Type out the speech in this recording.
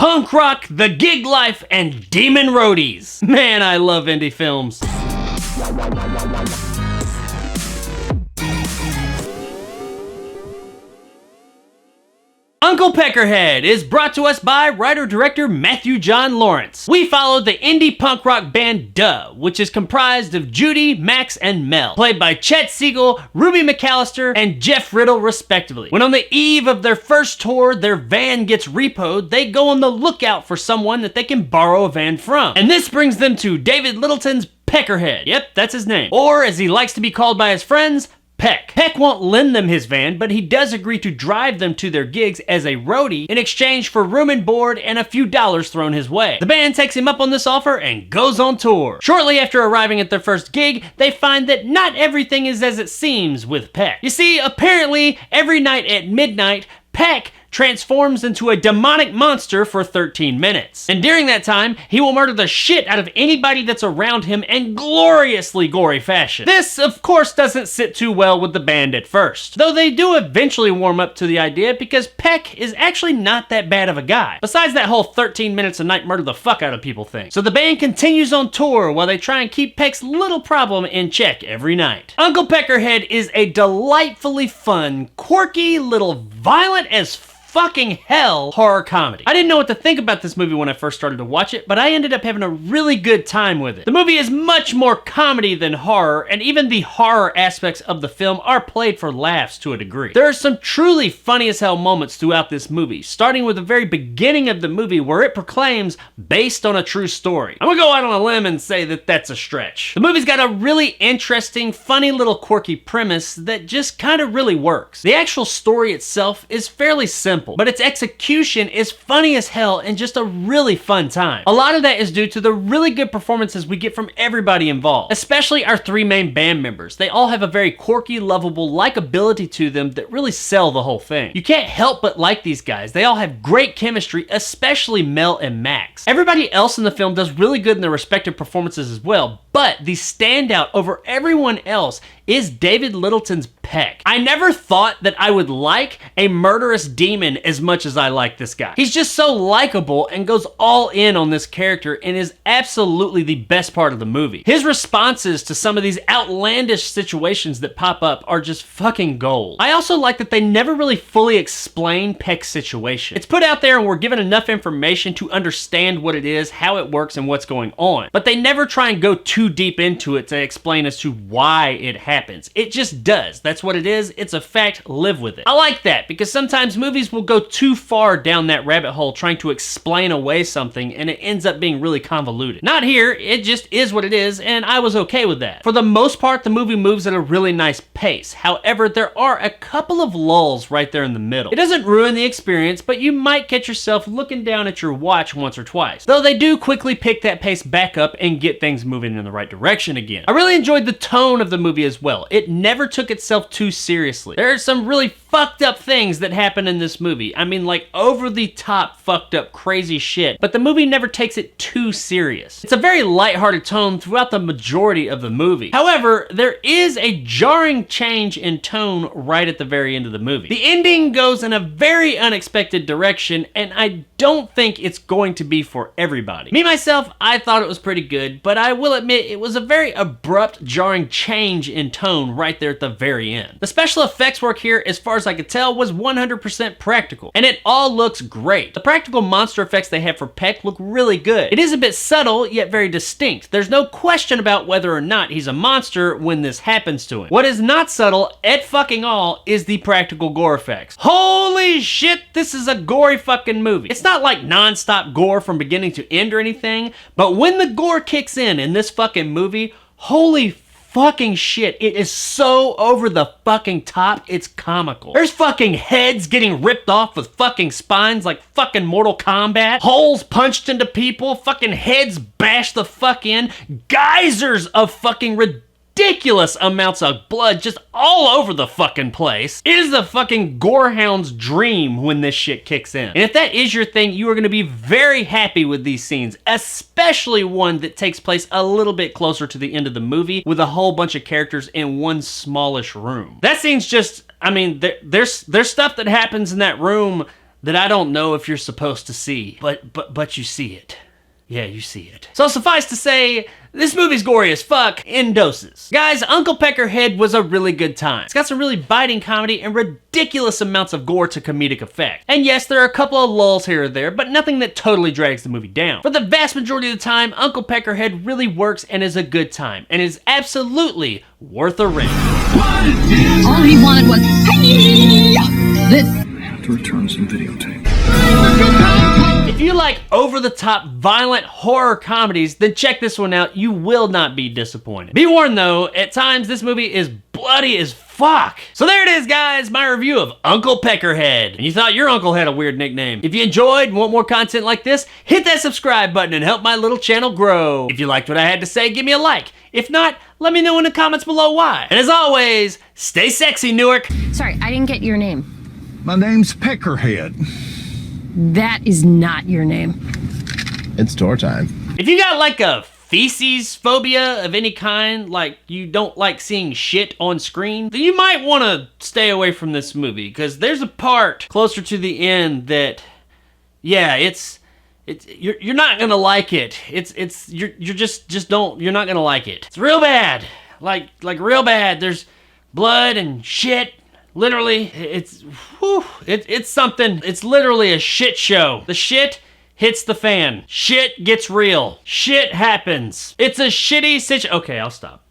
punk rock, the gig life, and demon roadies. Man, I love indie films. Uncle Peckerhead is brought to us by writer-director Matthew John Lawrence. We followed the indie punk rock band Duh, which is comprised of Judy, Max, and Mel, played by Chet Siegel, Ruby McAllister, and Jeff Riddle, respectively. When on the eve of their first tour, their van gets repoed, they go on the lookout for someone that they can borrow a van from. And this brings them to David Littleton's Peckerhead. Yep, that's his name. Or, as he likes to be called by his friends, Peck. Peck won't lend them his van, but he does agree to drive them to their gigs as a roadie in exchange for room and board and a few dollars thrown his way. The band takes him up on this offer and goes on tour. Shortly after arriving at their first gig, they find that not everything is as it seems with Peck. You see, apparently, every night at midnight, Peck transforms into a demonic monster for 13 minutes. And during that time, he will murder the shit out of anybody that's around him in gloriously gory fashion. This, of course, doesn't sit too well with the band at first, though they do eventually warm up to the idea because Peck is actually not that bad of a guy, besides that whole 13 minutes a night murder the fuck out of people thing. So the band continues on tour while they try and keep Peck's little problem in check every night. Uncle Peckerhead is a delightfully fun, quirky, little violent as fucking hell horror comedy. I didn't know what to think about this movie when I first started to watch it, but I ended up having a really good time with it. The movie is much more comedy than horror, and even the horror aspects of the film are played for laughs to a degree. There are some truly funny as hell moments throughout this movie, starting with the very beginning of the movie where it proclaims, based on a true story. I'm gonna go out on a limb and say that that's a stretch. The movie's got a really interesting, funny little quirky premise that just kind of really works. The actual story itself is fairly simple, but its execution is funny as hell and just a really fun time. A lot of that is due to the really good performances we get from everybody involved, especially our three main band members. They all have a very quirky, lovable likability to them that really sell the whole thing. You can't help but like these guys. They all have great chemistry, especially Mel and Max. Everybody else in the film does really good in their respective performances as well, but the standout over everyone else is David Littleton's Peck. I never thought that I would like a murderous demon as much as I like this guy. He's just so likable and goes all in on this character and is absolutely the best part of the movie. His responses to some of these outlandish situations that pop up are just fucking gold. I also like that they never really fully explain Peck's situation. It's put out there and we're given enough information to understand what it is, how it works, and what's going on. But they never try and go too deep into it to explain as to why it happens. It just does. That's what it is. It's a fact. Live with it. I like that because sometimes movies will go too far down that rabbit hole trying to explain away something and it ends up being really convoluted. Not here. It just is what it is and I was okay with that. For the most part, the movie moves at a really nice pace. However, there are a couple of lulls right there in the middle. It doesn't ruin the experience, but you might catch yourself looking down at your watch once or twice. Though they do quickly pick that pace back up and get things moving in the right direction again. I really enjoyed the tone of the movie as well. It never took itself too seriously. There are some really fucked up things that happen in this movie. I mean, like over the top fucked up crazy shit, but the movie never takes it too serious. It's a very lighthearted tone throughout the majority of the movie. However, there is a jarring change in tone right at the very end of the movie. The ending goes in a very unexpected direction, and I don't think it's going to be for everybody. Me, myself, I thought it was pretty good, but I will admit it was a very abrupt, jarring change in tone right there at the very end. The special effects work here, as far as I could tell, was 100% practical, and it all looks great. The practical monster effects they have for Peck look really good. It is a bit subtle, yet very distinct. There's no question about whether or not he's a monster when this happens to him. What is not subtle at fucking all is the practical gore effects. Holy shit, this is a gory fucking movie. It's not like non-stop gore from beginning to end or anything, but when the gore kicks in this fucking movie, holy fucking shit, it is so over the fucking top, it's comical. There's fucking heads getting ripped off with fucking spines like fucking Mortal Kombat, holes punched into people, fucking heads bashed the fuck in, geysers of fucking ridiculous amounts of blood just all over the fucking place. It is the fucking gorehound's dream when this shit kicks in. And if that is your thing, you are going to be very happy with these scenes, especially one that takes place a little bit closer to the end of the movie with a whole bunch of characters in one smallish room. That scene's just, I mean, there's stuff that happens in that room that I don't know if you're supposed to see, but you see it. Yeah, you see it. So suffice to say, this movie's gory as fuck in doses. Guys, Uncle Peckerhead was a really good time. It's got some really biting comedy and ridiculous amounts of gore to comedic effect. And yes, there are a couple of lulls here or there, but nothing that totally drags the movie down. For the vast majority of the time, Uncle Peckerhead really works and is a good time, and is absolutely worth a rent. All he wanted was, this. I have to return some videotape. If you like over-the-top violent horror comedies, then check this one out. You will not be disappointed. Be warned though, at times this movie is bloody as fuck. So there it is, guys, my review of Uncle Peckerhead. And you thought your uncle had a weird nickname. If you enjoyed and want more content like this, hit that subscribe button and help my little channel grow. If you liked what I had to say, give me a like. If not, let me know in the comments below why. And as always, stay sexy, Newark. Sorry, I didn't get your name. My name's Peckerhead. That is not your name. It's tour time. If you got like a feces phobia of any kind, like you don't like seeing shit on screen, then you might want to stay away from this movie, because there's a part closer to the end that, yeah, you're not gonna like it. You're not gonna like it. It's real bad, like real bad. There's blood and shit. Literally, it's something. It's literally a shit show. The shit hits the fan. Shit gets real. Shit happens. It's a shitty situation. Okay, I'll stop.